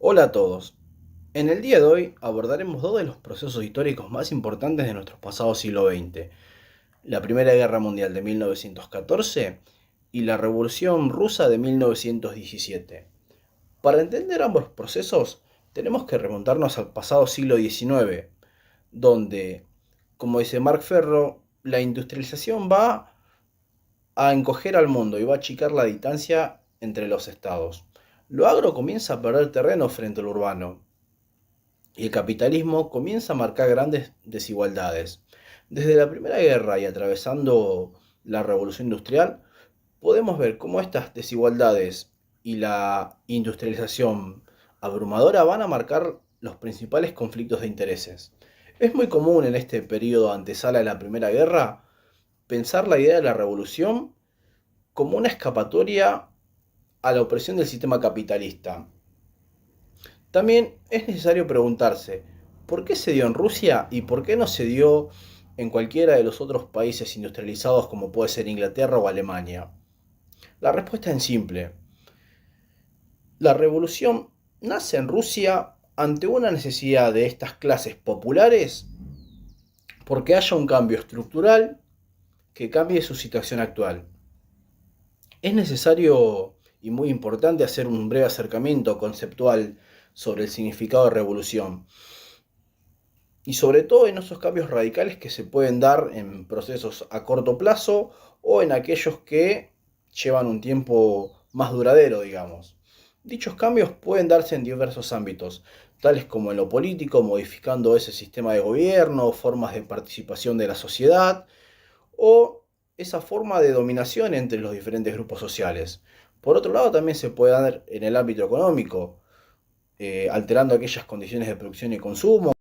Hola a todos. En el día de hoy abordaremos dos de los procesos históricos más importantes de nuestro pasado siglo XX, la Primera Guerra Mundial de 1914 y la Revolución Rusa de 1917. Para entender ambos procesos, tenemos que remontarnos al pasado siglo XIX, donde, como dice Mark Ferro, la industrialización va a encoger al mundo y va a achicar la distancia entre los estados. Lo agro comienza a perder terreno frente al urbano, y el capitalismo comienza a marcar grandes desigualdades. Desde la Primera Guerra y atravesando la Revolución Industrial, podemos ver cómo estas desigualdades y la industrialización abrumadora van a marcar los principales conflictos de intereses. Es muy común en este periodo antesala de la Primera Guerra pensar la idea de la revolución como una escapatoria a la opresión del sistema capitalista. También es necesario preguntarse, ¿por qué se dio en Rusia y por qué no se dio en cualquiera de los otros países industrializados como puede ser Inglaterra o Alemania? La respuesta es simple. La revolución nace en Rusia ante una necesidad de estas clases populares porque haya un cambio estructural que cambie su situación actual. Es necesario y muy importante hacer un breve acercamiento conceptual sobre el significado de revolución. Y sobre todo en esos cambios radicales que se pueden dar en procesos a corto plazo o en aquellos que llevan un tiempo más duradero, digamos. Dichos cambios pueden darse en diversos ámbitos, tales como en lo político, modificando ese sistema de gobierno, formas de participación de la sociedad o esa forma de dominación entre los diferentes grupos sociales. Por otro lado, también se puede dar en el ámbito económico, alterando aquellas condiciones de producción y consumo.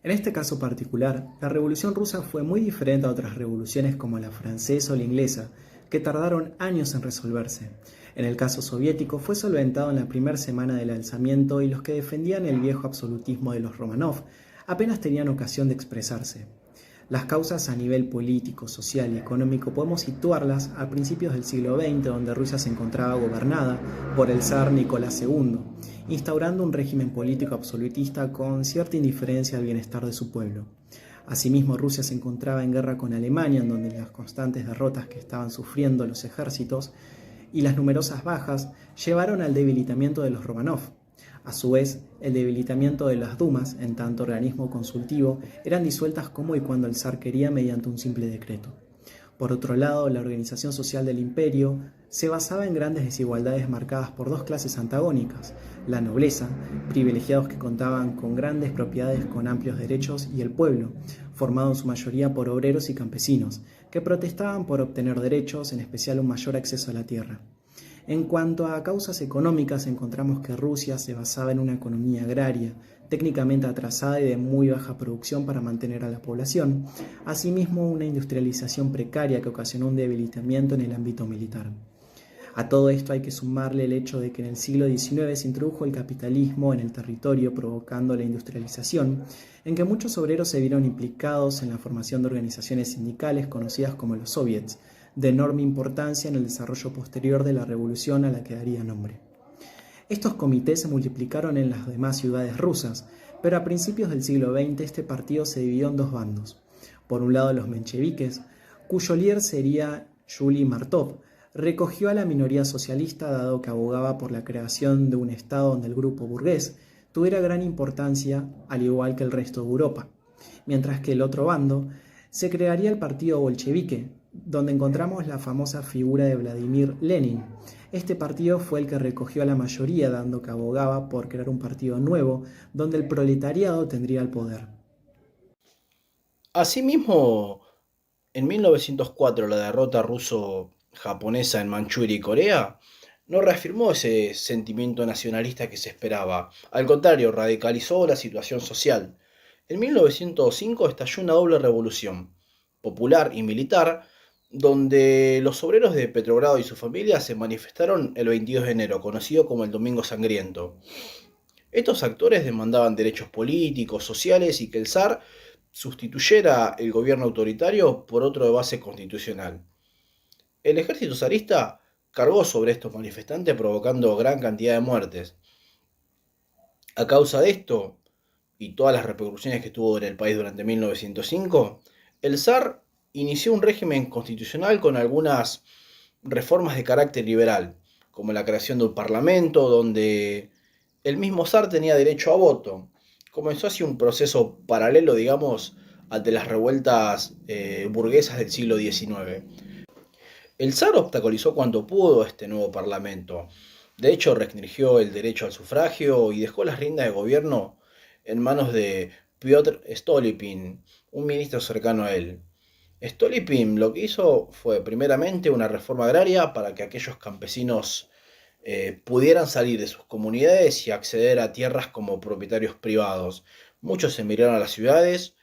En este caso particular, la Revolución Rusa fue muy diferente a otras revoluciones como la francesa o la inglesa, que tardaron años en resolverse. En el caso soviético fue solventado en la primera semana del alzamiento y los que defendían el viejo absolutismo de los Romanov apenas tenían ocasión de expresarse. Las causas a nivel político, social y económico podemos situarlas a principios del siglo XX, donde Rusia se encontraba gobernada por el zar Nicolás II, instaurando un régimen político absolutista con cierta indiferencia al bienestar de su pueblo. Asimismo, Rusia se encontraba en guerra con Alemania, en donde las constantes derrotas que estaban sufriendo los ejércitos y las numerosas bajas llevaron al debilitamiento de los Romanov. A su vez, el debilitamiento de las dumas, en tanto organismo consultivo, eran disueltas como y cuando el zar quería mediante un simple decreto. Por otro lado, la organización social del imperio se basaba en grandes desigualdades marcadas por dos clases antagónicas: la nobleza, privilegiados que contaban con grandes propiedades con amplios derechos, y el pueblo, formado en su mayoría por obreros y campesinos, que protestaban por obtener derechos, en especial un mayor acceso a la tierra. En cuanto a causas económicas, encontramos que Rusia se basaba en una economía agraria, técnicamente atrasada y de muy baja producción para mantener a la población, asimismo una industrialización precaria que ocasionó un debilitamiento en el ámbito militar. A todo esto hay que sumarle el hecho de que en el siglo XIX se introdujo el capitalismo en el territorio, provocando la industrialización, en que muchos obreros se vieron implicados en la formación de organizaciones sindicales conocidas como los soviets, de enorme importancia en el desarrollo posterior de la revolución a la que daría nombre. Estos comités se multiplicaron en las demás ciudades rusas, pero a principios del siglo XX este partido se dividió en dos bandos. Por un lado, los mencheviques, cuyo líder sería Yuli Martov, recogió a la minoría socialista, dado que abogaba por la creación de un estado donde el grupo burgués tuviera gran importancia, al igual que el resto de Europa. Mientras que el otro bando se crearía el partido bolchevique, donde encontramos la famosa figura de Vladimir Lenin. Este partido fue el que recogió a la mayoría, dando que abogaba por crear un partido nuevo donde el proletariado tendría el poder. Asimismo, en 1904 la derrota ruso-japonesa en Manchuria y Corea no reafirmó ese sentimiento nacionalista que se esperaba. Al contrario, radicalizó la situación social. En 1905 estalló una doble revolución, popular y militar, donde los obreros de Petrogrado y su familia se manifestaron el 22 de enero, conocido como el Domingo Sangriento. Estos actores demandaban derechos políticos, sociales y que el zar sustituyera el gobierno autoritario por otro de base constitucional. El ejército zarista cargó sobre estos manifestantes provocando gran cantidad de muertes. A causa de esto, y todas las repercusiones que tuvo en el país durante 1905, el zar inició un régimen constitucional con algunas reformas de carácter liberal, como la creación de un parlamento donde el mismo zar tenía derecho a voto. Comenzó así un proceso paralelo, digamos, al de las revueltas burguesas del siglo XIX. El zar obstaculizó cuanto pudo este nuevo parlamento. De hecho, restringió el derecho al sufragio y dejó las riendas de gobierno en manos de Piotr Stolypin, un ministro cercano a él. Stolypin lo que hizo fue primeramente una reforma agraria para que aquellos campesinos pudieran salir de sus comunidades y acceder a tierras como propietarios privados. Muchos emigraron a las ciudades,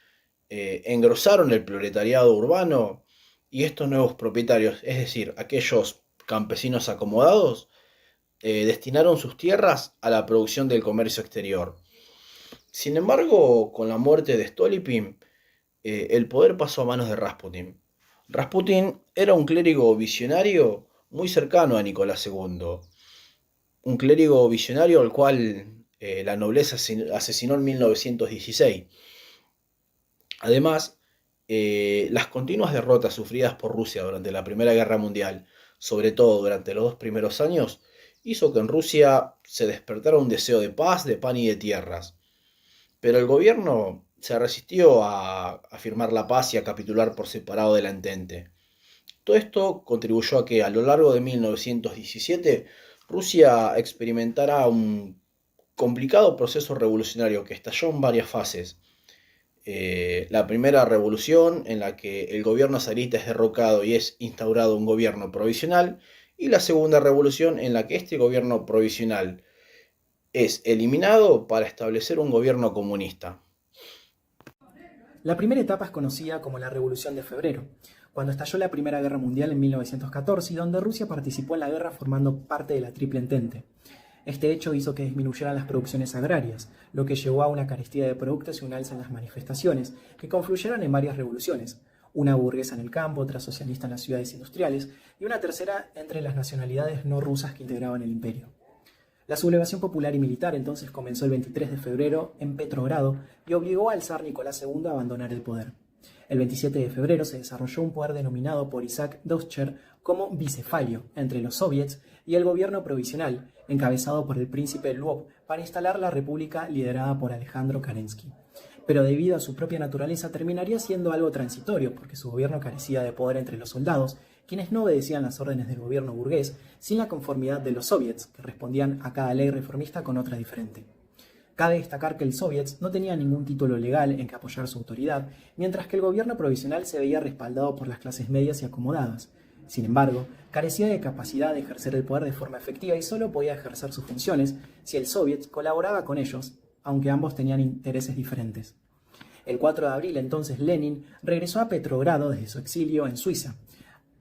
engrosaron el proletariado urbano y estos nuevos propietarios, es decir, aquellos campesinos acomodados, destinaron sus tierras a la producción del comercio exterior. Sin embargo, con la muerte de Stolypin, el poder pasó a manos de Rasputin. Rasputin era un clérigo visionario muy cercano a Nicolás II, un clérigo visionario al cual la nobleza asesinó en 1916. Además, las continuas derrotas sufridas por Rusia durante la Primera Guerra Mundial, sobre todo durante los 2 primeros años, hizo que en Rusia se despertara un deseo de paz, de pan y de tierras. Pero el gobierno se resistió a firmar la paz y a capitular por separado de la Entente. Todo esto contribuyó a que a lo largo de 1917 Rusia experimentara un complicado proceso revolucionario que estalló en varias fases. La primera revolución en la que el gobierno zarista es derrocado y es instaurado un gobierno provisional, y la segunda revolución en la que este gobierno provisional es eliminado para establecer un gobierno comunista. La primera etapa es conocida como la Revolución de Febrero, cuando estalló la Primera Guerra Mundial en 1914 y donde Rusia participó en la guerra formando parte de la Triple Entente. Este hecho hizo que disminuyeran las producciones agrarias, lo que llevó a una carestía de productos y un alza en las manifestaciones, que confluyeron en varias revoluciones, una burguesa en el campo, otra socialista en las ciudades industriales y una tercera entre las nacionalidades no rusas que integraban el imperio. La sublevación popular y militar entonces comenzó el 23 de febrero en Petrogrado y obligó al zar Nicolás II a abandonar el poder. El 27 de febrero se desarrolló un poder denominado por Isaac Dovcher como bicefalio entre los soviets y el gobierno provisional, encabezado por el príncipe Lvov, para instalar la república liderada por Alejandro Kerensky. Pero debido a su propia naturaleza terminaría siendo algo transitorio, porque su gobierno carecía de poder entre los soldados, quienes no obedecían las órdenes del gobierno burgués, sin la conformidad de los soviets, que respondían a cada ley reformista con otra diferente. Cabe destacar que el soviets no tenía ningún título legal en que apoyar su autoridad, mientras que el gobierno provisional se veía respaldado por las clases medias y acomodadas. Sin embargo, carecía de capacidad de ejercer el poder de forma efectiva y solo podía ejercer sus funciones si el soviet colaboraba con ellos, aunque ambos tenían intereses diferentes. El 4 de abril, entonces, Lenin regresó a Petrogrado desde su exilio en Suiza.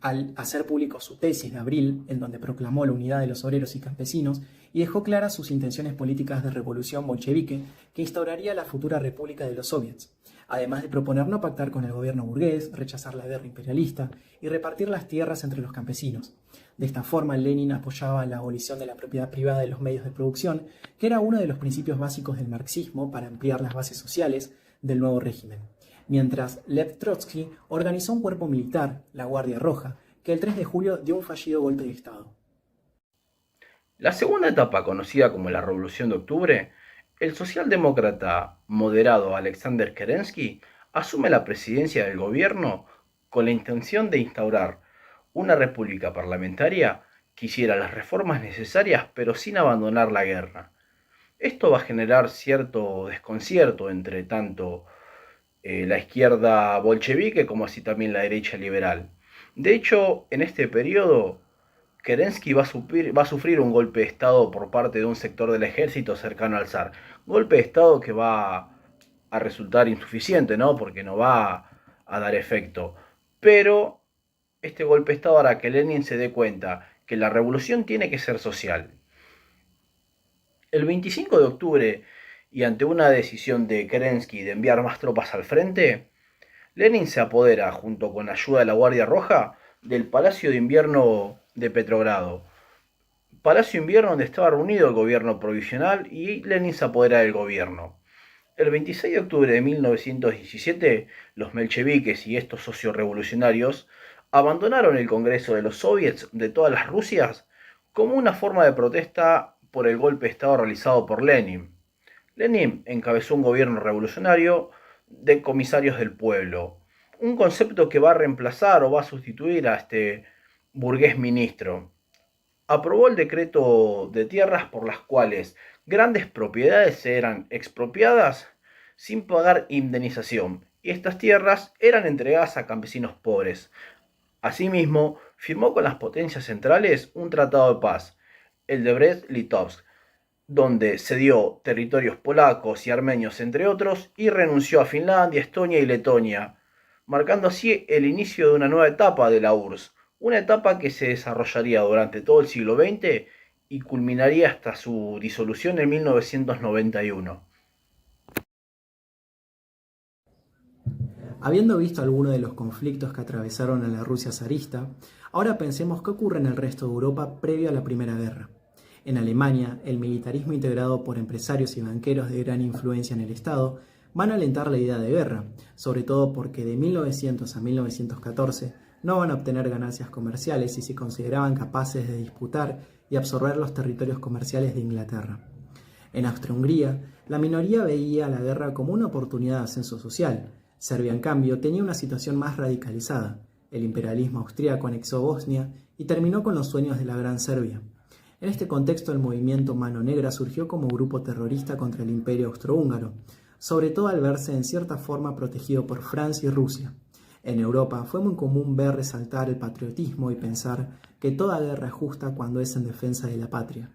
Al hacer público su tesis de abril, en donde proclamó la unidad de los obreros y campesinos, y dejó claras sus intenciones políticas de revolución bolchevique que instauraría la futura República de los Soviets, además de proponer no pactar con el gobierno burgués, rechazar la guerra imperialista y repartir las tierras entre los campesinos. De esta forma, Lenin apoyaba la abolición de la propiedad privada de los medios de producción, que era uno de los principios básicos del marxismo para ampliar las bases sociales del nuevo régimen. Mientras Lev Trotsky organizó un cuerpo militar, la Guardia Roja, que el 3 de julio dio un fallido golpe de Estado. La segunda etapa, conocida como la Revolución de Octubre, el socialdemócrata moderado Alexander Kerensky asume la presidencia del gobierno con la intención de instaurar una república parlamentaria que hiciera las reformas necesarias pero sin abandonar la guerra. Esto va a generar cierto desconcierto entre tanto la izquierda bolchevique como así también la derecha liberal. De hecho, en este periodo, Kerensky va a sufrir un golpe de Estado por parte de un sector del ejército cercano al zar. Golpe de Estado que va a resultar insuficiente, ¿no? Porque no va a dar efecto. Pero este golpe de Estado hará que Lenin se dé cuenta que la revolución tiene que ser social. El 25 de octubre, y ante una decisión de Kerensky de enviar más tropas al frente, Lenin se apodera, junto con ayuda de la Guardia Roja, del Palacio de Invierno de Petrogrado. Palacio Invierno, donde estaba reunido el gobierno provisional, y Lenin se apodera del gobierno. El 26 de octubre de 1917, los mencheviques y estos socios revolucionarios abandonaron el Congreso de los Soviets de todas las Rusias como una forma de protesta por el golpe de Estado realizado por Lenin. Lenin encabezó un gobierno revolucionario de comisarios del pueblo, un concepto que va a reemplazar o va a sustituir a este burgués ministro. Aprobó el decreto de tierras por las cuales grandes propiedades eran expropiadas sin pagar indemnización, y estas tierras eran entregadas a campesinos pobres. Asimismo, firmó con las potencias centrales un tratado de paz, el de Brest-Litovsk, donde cedió territorios polacos y armenios, entre otros, y renunció a Finlandia, Estonia y Letonia, marcando así el inicio de una nueva etapa de la URSS, una etapa que se desarrollaría durante todo el siglo XX y culminaría hasta su disolución en 1991. Habiendo visto algunos de los conflictos que atravesaron a la Rusia zarista, ahora pensemos qué ocurre en el resto de Europa previo a la Primera Guerra. En Alemania, el militarismo integrado por empresarios y banqueros de gran influencia en el Estado van a alentar la idea de guerra, sobre todo porque de 1900 a 1914 no van a obtener ganancias comerciales y se consideraban capaces de disputar y absorber los territorios comerciales de Inglaterra. En Austria-Hungría, la minoría veía la guerra como una oportunidad de ascenso social. Serbia, en cambio, tenía una situación más radicalizada. El imperialismo austríaco anexó Bosnia y terminó con los sueños de la Gran Serbia. En este contexto, el movimiento Mano Negra surgió como grupo terrorista contra el Imperio Austrohúngaro, sobre todo al verse en cierta forma protegido por Francia y Rusia. En Europa fue muy común ver resaltar el patriotismo y pensar que toda guerra es justa cuando es en defensa de la patria.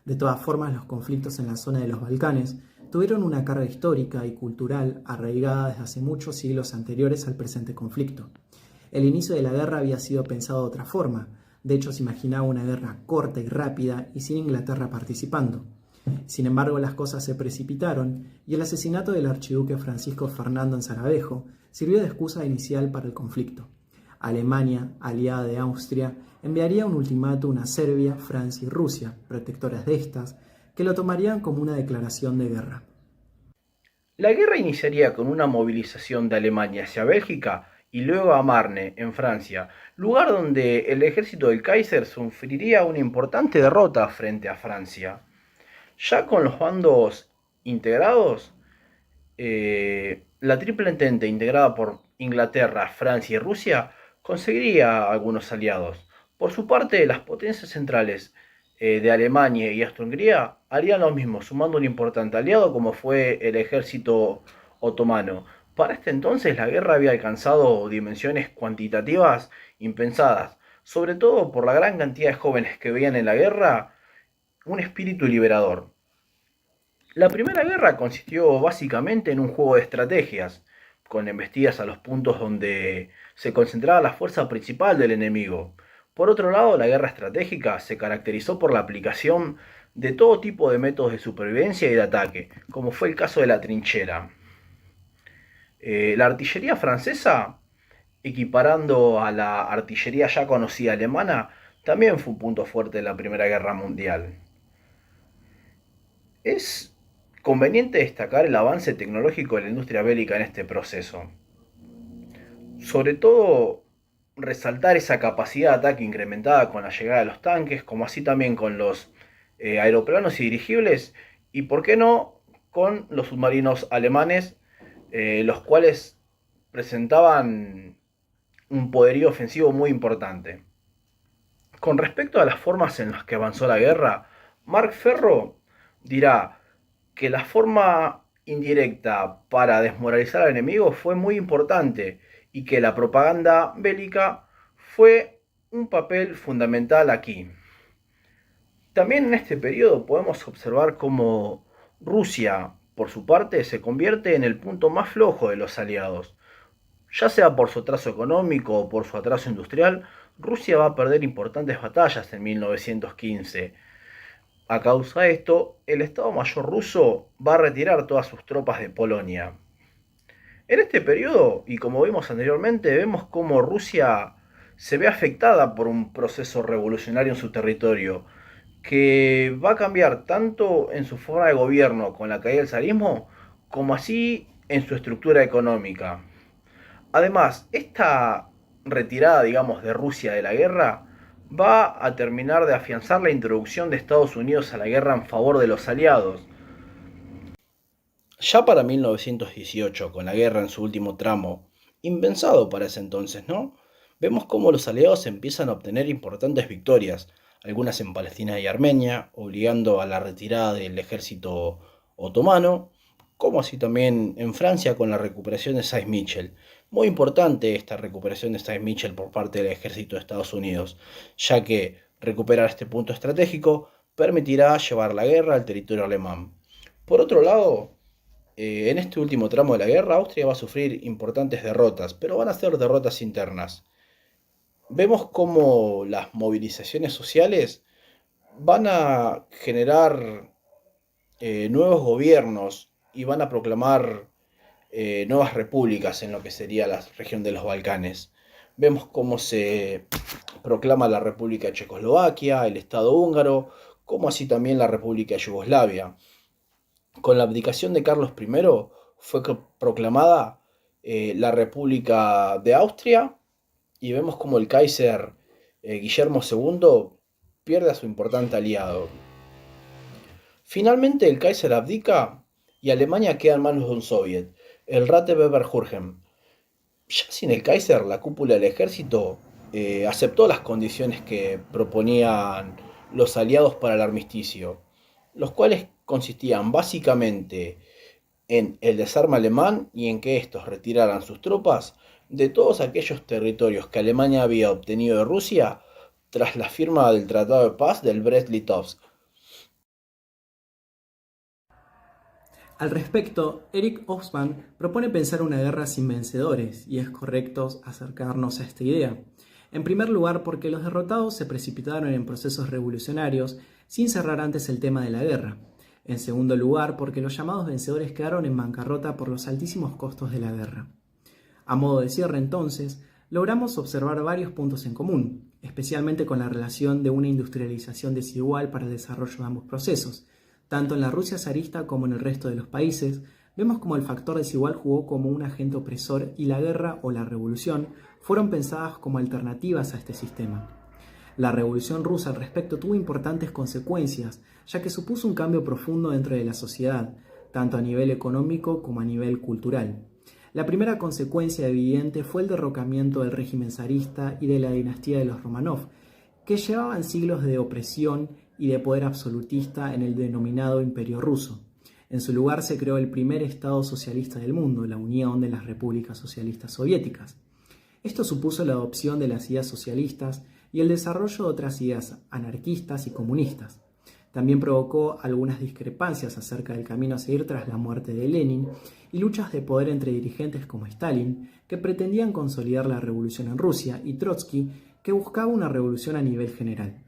De todas formas, los conflictos en la zona de los Balcanes tuvieron una carga histórica y cultural arraigada desde hace muchos siglos anteriores al presente conflicto. El inicio de la guerra había sido pensado de otra forma. De hecho, se imaginaba una guerra corta y rápida y sin Inglaterra participando. Sin embargo, las cosas se precipitaron y el asesinato del archiduque Francisco Fernando en Sarajevo sirvió de excusa inicial para el conflicto. Alemania, aliada de Austria, enviaría un ultimátum a Serbia, Francia y Rusia, protectoras de estas, que lo tomarían como una declaración de guerra. La guerra iniciaría con una movilización de Alemania hacia Bélgica y luego a Marne, en Francia, lugar donde el ejército del Kaiser sufriría una importante derrota frente a Francia. Ya con los bandos integrados, la Triple Entente, integrada por Inglaterra, Francia y Rusia, conseguiría algunos aliados. Por su parte, las potencias centrales de Alemania y Austria-Hungría harían lo mismo, sumando un importante aliado como fue el ejército otomano. Para este entonces la guerra había alcanzado dimensiones cuantitativas impensadas, sobre todo por la gran cantidad de jóvenes que veían en la guerra un espíritu liberador. La Primera Guerra consistió básicamente en un juego de estrategias, con embestidas a los puntos donde se concentraba la fuerza principal del enemigo. Por otro lado, la guerra estratégica se caracterizó por la aplicación de todo tipo de métodos de supervivencia y de ataque, como fue el caso de la trinchera. La artillería francesa, equiparando a la artillería ya conocida alemana, también fue un punto fuerte de la Primera Guerra Mundial. Es conveniente destacar el avance tecnológico de la industria bélica en este proceso. Sobre todo, resaltar esa capacidad de ataque incrementada con la llegada de los tanques, como así también con los aeroplanos y dirigibles, y por qué no con los submarinos alemanes, los cuales presentaban un poderío ofensivo muy importante. Con respecto a las formas en las que avanzó la guerra, Mark Ferro dirá que la forma indirecta para desmoralizar al enemigo fue muy importante y que la propaganda bélica fue un papel fundamental aquí. También en este periodo podemos observar cómo Rusia, por su parte, se convierte en el punto más flojo de los aliados. Ya sea por su atraso económico o por su atraso industrial, Rusia va a perder importantes batallas en 1915. A causa de esto, el Estado Mayor ruso va a retirar todas sus tropas de Polonia. En este periodo, y como vimos anteriormente, vemos cómo Rusia se ve afectada por un proceso revolucionario en su territorio, que va a cambiar tanto en su forma de gobierno con la caída del zarismo, como así en su estructura económica. Además, esta retirada, digamos, de Rusia de la guerra va a terminar de afianzar la introducción de Estados Unidos a la guerra en favor de los aliados. Ya para 1918, con la guerra en su último tramo, impensado para ese entonces, ¿no? Vemos cómo los aliados empiezan a obtener importantes victorias, algunas en Palestina y Armenia, obligando a la retirada del ejército otomano, como así también en Francia con la recuperación de Saint-Michel. Muy importante esta recuperación de Saint-Michel por parte del ejército de Estados Unidos, ya que recuperar este punto estratégico permitirá llevar la guerra al territorio alemán. Por otro lado, en este último tramo de la guerra, Austria va a sufrir importantes derrotas, pero van a ser derrotas internas. Vemos cómo las movilizaciones sociales van a generar nuevos gobiernos y van a proclamar nuevas repúblicas en lo que sería la región de los Balcanes. Vemos cómo se proclama la República de Checoslovaquia, el Estado húngaro, como así también la República de Yugoslavia. Con la abdicación de Carlos I fue proclamada la República de Austria y vemos como el Kaiser Guillermo II pierde a su importante aliado. Finalmente el Kaiser abdica y Alemania queda en manos de un soviet, el Ratebeberjurgen. Ya sin el Kaiser, la cúpula del ejército aceptó las condiciones que proponían los aliados para el armisticio, los cuales consistían básicamente en el desarme alemán y en que estos retiraran sus tropas de todos aquellos territorios que Alemania había obtenido de Rusia tras la firma del Tratado de Paz del Brest-Litovsk. Al respecto, Eric Hobsbawm propone pensar una guerra sin vencedores, y es correcto acercarnos a esta idea. En primer lugar, porque los derrotados se precipitaron en procesos revolucionarios sin cerrar antes el tema de la guerra. En segundo lugar, porque los llamados vencedores quedaron en bancarrota por los altísimos costos de la guerra. A modo de cierre, entonces, logramos observar varios puntos en común, especialmente con la relación de una industrialización desigual para el desarrollo de ambos procesos. Tanto en la Rusia zarista como en el resto de los países, vemos como el factor desigual jugó como un agente opresor y la guerra o la revolución fueron pensadas como alternativas a este sistema. La revolución rusa al respecto tuvo importantes consecuencias, ya que supuso un cambio profundo dentro de la sociedad, tanto a nivel económico como a nivel cultural. La primera consecuencia evidente fue el derrocamiento del régimen zarista y de la dinastía de los Romanov, que llevaban siglos de opresión y de poder absolutista en el denominado Imperio Ruso. En su lugar se creó el primer Estado socialista del mundo, la Unión de las Repúblicas Socialistas Soviéticas. Esto supuso la adopción de las ideas socialistas y el desarrollo de otras ideas anarquistas y comunistas. También provocó algunas discrepancias acerca del camino a seguir tras la muerte de Lenin y luchas de poder entre dirigentes como Stalin, que pretendían consolidar la revolución en Rusia, y Trotsky, que buscaba una revolución a nivel general.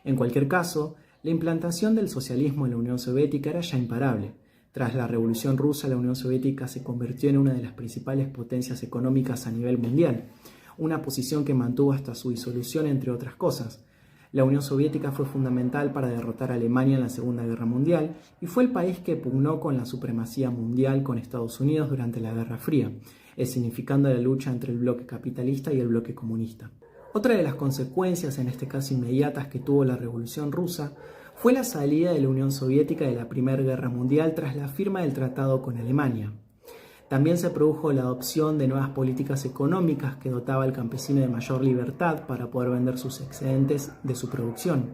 En cualquier caso, la implantación del socialismo en la Unión Soviética era ya imparable. Tras la Revolución Rusa, la Unión Soviética se convirtió en una de las principales potencias económicas a nivel mundial, una posición que mantuvo hasta su disolución, entre otras cosas. La Unión Soviética fue fundamental para derrotar a Alemania en la Segunda Guerra Mundial y fue el país que pugnó con la supremacía mundial con Estados Unidos durante la Guerra Fría, significando la lucha entre el bloque capitalista y el bloque comunista. Otra de las consecuencias, en este caso inmediatas, que tuvo la Revolución Rusa fue la salida de la Unión Soviética de la Primera Guerra Mundial tras la firma del tratado con Alemania. También se produjo la adopción de nuevas políticas económicas que dotaba al campesino de mayor libertad para poder vender sus excedentes de su producción.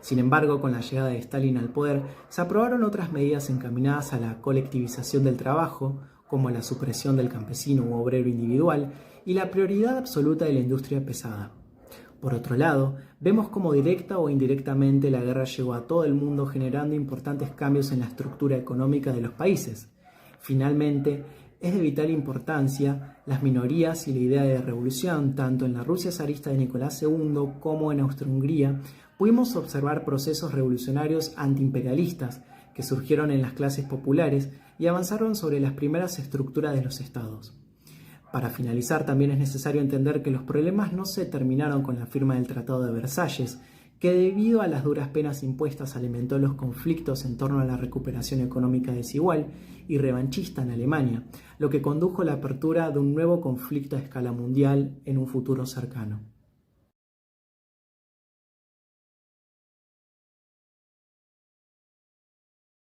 Sin embargo, con la llegada de Stalin al poder, se aprobaron otras medidas encaminadas a la colectivización del trabajo, como la supresión del campesino u obrero individual y la prioridad absoluta de la industria pesada. Por otro lado, vemos cómo directa o indirectamente la guerra llegó a todo el mundo, generando importantes cambios en la estructura económica de los países. Finalmente, es de vital importancia las minorías y la idea de revolución. Tanto en la Rusia zarista de Nicolás II como en Austria-Hungría pudimos observar procesos revolucionarios antiimperialistas que surgieron en las clases populares y avanzaron sobre las primeras estructuras de los estados. Para finalizar, también es necesario entender que los problemas no se terminaron con la firma del Tratado de Versalles, que debido a las duras penas impuestas alimentó los conflictos en torno a la recuperación económica desigual y revanchista en Alemania, lo que condujo a la apertura de un nuevo conflicto a escala mundial en un futuro cercano.